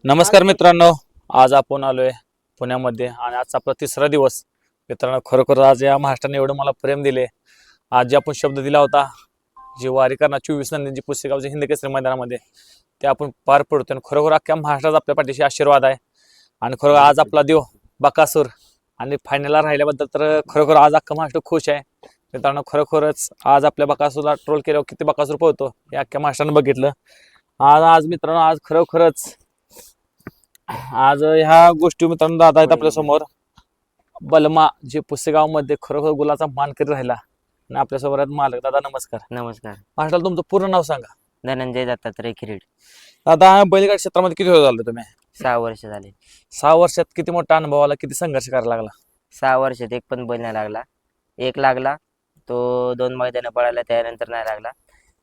नमस्कार मित्रांनो, आज आपण आलोय पुण्यामध्ये आणि आजचा आपला तिसरा दिवस. मित्रांनो, खरोखर आज या महाराष्ट्राने एवढं मला प्रेम दिले. आज जे आपण शब्द दिला होता, जी वारी करणार 24 नंदींची पुस्तकावरच्या हिंदकेसरी मैदानामध्ये, ते आपण पार पडतो आणि खरोखर अख्ख्या महाराष्ट्राचा आपल्या पाठीशी आशीर्वाद आहे. आणि खरोखर आज आपला देव बकासूर आणि फायनलला राहिल्याबद्दल तर खरोखर आज अख्खा महाराष्ट्र खुश आहे. मित्रांनो, खरोखरच आज आपल्या बकासूरला ट्रोल केल्यावर किती बकासूर पळतो हे अख्ख्या महाराष्ट्रानं बघितलं. आज मित्रांनो, आज खरोखरच आज ह्या गोष्टी मित्रांनो दादा आहेत आपल्या समोर. बलमा जे पुसेगावमध्ये खरोखर गुलाचा मानकरी राहिला आणि आपल्यासोबत आहेत मालक. दादा नमस्कार. नमस्कार. महाराष्ट्राला तुमचं पूर्ण नाव सांगा. धनंजय दत्तात्रय खिरीड. दादा, बैलगाडी क्षेत्रामध्ये किती वेळ झालं तुम्ही? 6 वर्ष झाले. 6 वर्षात किती मोठा अनुभव आला, किती संघर्ष करायला लागला? 6 वर्षात एक पण बैल नाही लागला. एक लागला तो 2 मैदानं पळाला, त्यानंतर नाही लागला.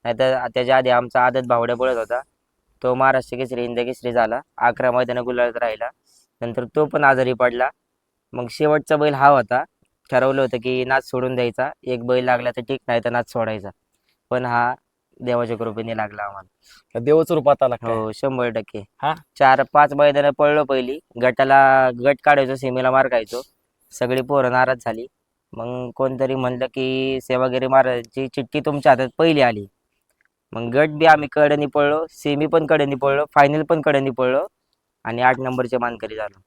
नाहीतर त्याच्या आधी आमचा आदत भावड्या पळत होता, तो महाराष्ट्र केसरी हिंद केसरी झाला. 11 मैदानं गुलाबात राहिला. नंतर तो पण आजारी पडला. मग शेवटचा बैल हा होता. ठरवलं होतं की नाच सोडून द्यायचा, एक बैल लागला तर ठीक, नाही तर नाच सोडायचा. पण हा देवाच्या कृपेने लागला आम्हाला. देवच रूपात आला काय? हो, 100%. हा? 4-5 मैदानं पळलो. पहिली गटाला गट काढायचो, सेमीला मार खायचो. सगळी पोरं नाराज झाली. मग कोणतरी म्हणलं की सेवागिरी महाराजांची चिठ्ठी तुमच्या हातात पहिली आली. मग गट बी आम्ही कडेनी पळलो, सेमी पण कडेनी पळलो, फायनल पण कडेनी पळलो आणि 8 नंबरचे मानकरी झालो.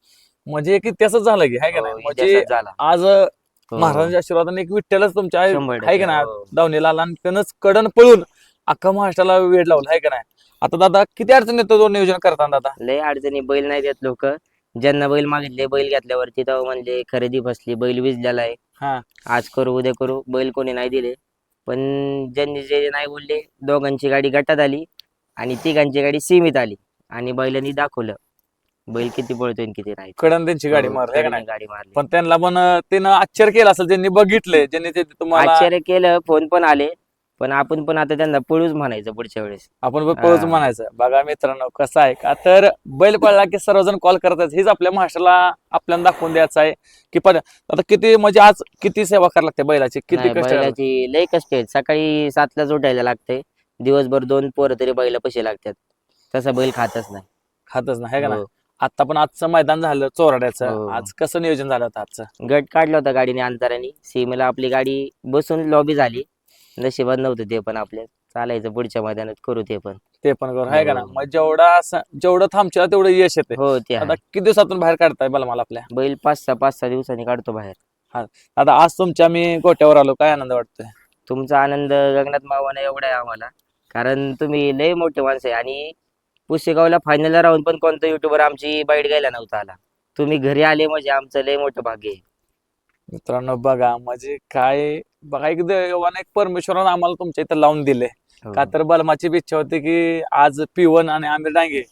म्हणजे की तसंच झालं की, हाय का नाही? हो, म्हणजे इतिहासात झाला. आज हो, महाराजांच्या आशीर्वादाने एक विठ्ठलच तुमच्या आहे 100%. का नाही? हो. दावणीला आला आणि त्यानंच कडन पळून अख्खा महाराष्ट्राला वेळ लावला, आहे का नाही? आता दादा किती अडचण येतो तो नियोजन करताना दादा? लय अडचणी. बैल नाही देत लोक. ज्यांना बैल मागितले, बैल घेतल्यावरती तेव्हा म्हणले खरेदी फसली, बैल विजलेला आहे, हा, आज करू उद्या करू. बैल कोणी नाही दिले. पण ज्यांनी जे नाही बोलले, दोघांची गाडी गटात आली आणि तिघांची गाडी सीमित आली आणि बैलांनी दाखवलं बैल किती पळतोय आणि किती नाही. कडन त्यांची गाडी हो, मार, आहे का कडेने नाही? गाडी मारली. पण त्यांना पण त्यानं आश्चर्य केलं असेल, ज्यांनी बघितले, ज्यांनी ते तुम्हाला आश्चर्य केलं, फोन पण आले. पण आपण पण आता त्यांना पळूच म्हणायचं पुढच्या वेळेस. आपण पळूच हा. म्हणायचं. बघा मित्रांनो, कसं आहे का, तर बैल पळला की सर्वजण कॉल करतात. हेच आपल्या महाराष्ट्राला आपल्याला दाखवून द्यायचं आहे की पण आता किती म्हणजे आज किती सेवा करायला लागते बैलाची, किती नाही, कष्ट करायला लागते. बैलाची लय कष्ट आहेत. सकाळी 7लाच उठायला लागते. दिवसभर 2 पोरं तरी बैला पैसे लागतात. तसा बैल खातच नाही. खातच नाही, आहे का नाही? हो. आता पण आजचं मैदान झालं चोराड्याचं. हो. आज कसं नियोजन झालं होतं आजचं? गट काढला होता गाडीने अंतराने. सीमेला आपली गाडी बसून लॉबी झाली. नशिबात नव्हतं ते पण आपल्या. चालायचं पुढच्या मैदानात करू ते पण. ते पण करू, आहे का ना? हो. मग जेवढं थांबच्या तेवढं यश येते. हो, ते आता आहे. किती दिवसातून बाहेर काढताय मला आपल्या? बैल 5-6 दिवसांनी काढतो बाहेर. आता आज तुमच्या मी गोट्यावर आलो, काय आनंद वाटतोय? तुमचा आनंद गगनात मावना एवढा आहे आम्हाला. कारण तुम्ही लय मोठे माणसं आहे आणि पुसेगावला फायनलला राहून पण कोणता युट्यूबर आमची बाईट घ्यायला नव्हता आला. तुम्ही घरी आले म्हणजे आमचं लय मोठं भाग्य आहे. मित्रांनो बघा, म्हणजे काय बघा, एक देवाने एक परमेश्वरानं आम्हाला तुमच्या इथं लावून दिले. हो. का तर बलमाची बी इच्छा होती की आज पिवन आणि आमिर डांगे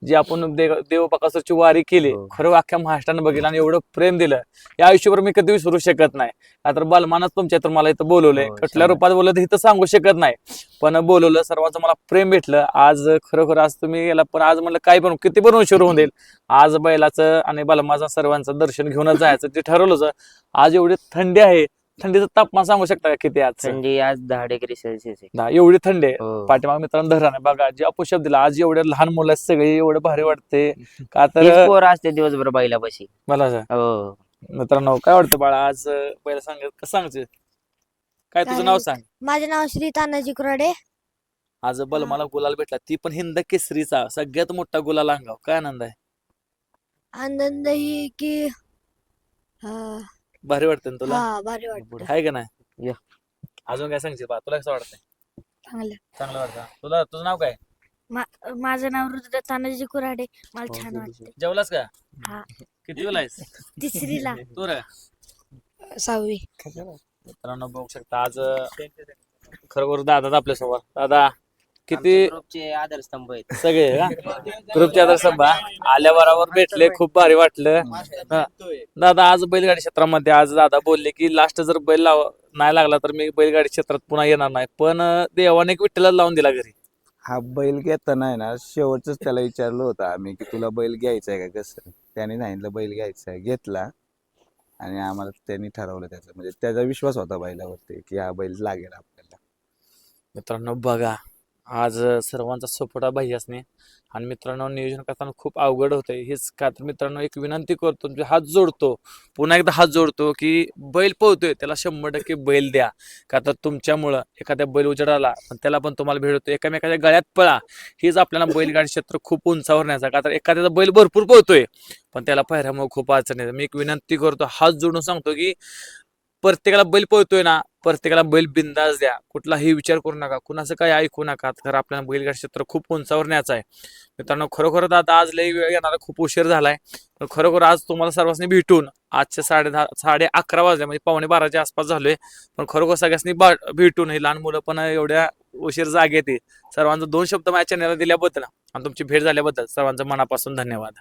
जी आपण देव बकासूरची वारी केली, हो. खरं अख्ख्या महाराष्ट्रानं बघितलं आणि एवढं प्रेम दिलं, या आयुष्यभर मी कधी विसरू शकत नाही. का तर बलमानच तुमच्या इथं मला इथं बोलवलंय. हो, कुठल्या 100%. रूपात बोललं इथं सांगू शकत नाही, पण बोलवलं. सर्वांचं मला प्रेम भेटलं. आज खरोखर आज तुम्ही गेला, पण आज म्हणलं काय पण किती पण उशीर होऊन देईल, आज बैलाचं आणि बलमाचं सर्वांचं दर्शन घेऊनच जायचं ते ठरवलंच. आज एवढी थंडी आहे, थंडीचं तापमान सांगू शकता का किती आज? थंडी आज 10 डिग्री सेल्सिअस आहे. एवढी थंडी आहे. हो. पाठीमाग मित्रांनो धरण आहे बघा, जे अपुशब्द दिला. आज एवढे लहान मुलं आहेत सगळे, एवढं भारी वाटते. का तीच तर पोरं असते दिवसभर बैलापाशी. मला हो. मित्रांनो काय वाटतं बाळा आज पहिला कसं सांगते, काय तुझं नाव सांग? माझे नाव श्री तानाजी कुराडे. आज बलमाला गुलाल भेटला, ती पण हिंद केसरीचा सगळ्यात मोठा गुलाल अंगाव. काय आनंद आहे? आनंद ही की हा भारी वाटतं ना तुला, भारी वाटत. आहे का नाही? या. अजून काय सांगशील बा, तुला कसं वाटतंय? चांगलं. चांगलं वाटतं तुला? तुझं नाव काय? माझं नाव रुद्र तानाजी कुराडे. मला हो, छान वाटते. जेवलास का? हा. किती वेळा आहेस तिसरीला तू रे? 6वी. मित्रांनो बघू शकता आज खरोखर दादा आपल्या समोर. दादा किती आमच्या ग्रुपचे आधारस्तंभ आहेत. सगळे का ग्रुपचे आता सभा आल्या बरोबर भेटले, खूप भारी वाटलं. हा. दादा आज बैलगाडी क्षेत्रामध्ये आज दादा बोलले की लास्ट जर बैल नाही लागला तर मी बैलगाडी क्षेत्रात पुन्हा येणार नाही, पण देवाने एक विठ्ठलाच लावून दिला घरी. हा बैल घेताना आहे ना, शेवटच त्याला विचारलं होतं आम्ही की तुला बैल घ्यायचा आहे का, कसं? त्याने सांगितलं बैल घ्यायचा आहे. घेतला आणि आम्हाला त्यांनी ठरवलं त्याचं, म्हणजे त्याचा विश्वास होता बैलावरती की हा बैल लागेल आपल्याला. मित्रांनो बघा, आज सर्वांचा सपोर्ट आहे भैयासने. आणि मित्रांनो नियोजन करताना खूप अवघड होतंय. हेच का तर मित्रांनो एक विनंती करतो, तुमचे हात जोडतो, पुन्हा एकदा हात जोडतो की बैल पळतोय त्याला 100% बैल द्या. का तर तुमच्यामुळं एखाद्या बैल उजेडाला पण त्याला पण तुम्हाला भेटतो. एकामेकाच्या गळ्यात पळा, हीच आपल्याला बैलगाडी क्षेत्र खूप उंचावर न्यायचा. का तर एखाद्याचा बैल भरपूर पळतोय पण त्याला पायऱ्यामुळे खूप अडचण येते. मी एक विनंती करतो, हात जोडून सांगतो की प्रत्येकाला बैल पळतोय ना, प्रत्येकाला बैल बिंदास द्या. कुठलाही विचार करू नका, कुणाचं काही ऐकू नका. तर आपल्याला बैलगाडी क्षेत्र खूप उंचावर न्यायचं आहे. मित्रांनो खरोखरच आता आज लई वेळ येणारा, खूप उशीर झालाय. पण खरोखर आज तुम्हाला सर्वांनी भेटून आजच्या 11:30 वाजले, म्हणजे 11:45 आसपास झालोय. पण खरोखर सगळ्यांनी भेटून, हे लहान मुलं पण एवढ्या उशीर जागे येते. सर्वांचं 2 शब्द माझ्या चॅनलला दिल्याबद्दल आणि तुमची भेट झाल्याबद्दल सर्वांचं मनापासून धन्यवाद.